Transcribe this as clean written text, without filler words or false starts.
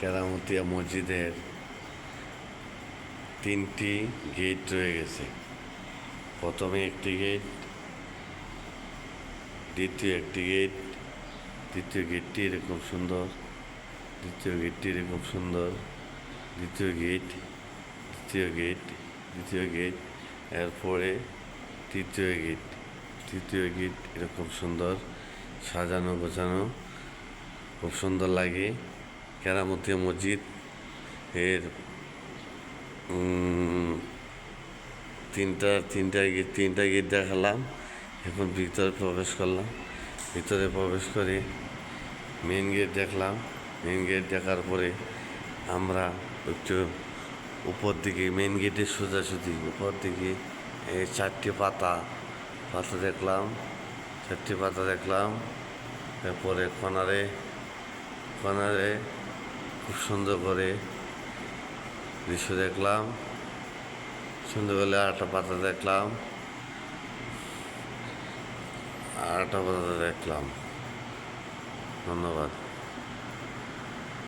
কেরামতিয়া মসজিদের 3টি গেট রয়ে গেছে। প্রথমে একটি গেট, দ্বিতীয় একটি গেট, দ্বিতীয় গেটটি এরকম সুন্দর, দ্বিতীয় গেটটি এরকম সুন্দর, দ্বিতীয় গেট, দ্বিতীয় গেট, দ্বিতীয় গেট, এরপরে তৃতীয় গেট, তৃতীয় গেট এরকম সুন্দর সাজানো গোছানো, খুব সুন্দর লাগে। কেরামতিয়া মসজিদ এর তিনটা গেট দেখালাম। এখন ভিতরে প্রবেশ করলাম। ভিতরে প্রবেশ করে মেন গেট দেখলাম। মেন গেট দেখার পরে আমরা একটু উপর দিকে, মেন গেটের সোজাসুজি উপর দিকে 4টি পাতা দেখলাম। 4টি পাতা দেখলাম। তারপরে কর্নারে খুব সুন্দর করে দৃশ্য দেখলাম। সুন্দর করে আরেকটা পাতা দেখলাম, আরেকটা পাতা দেখলাম। ধন্যবাদ।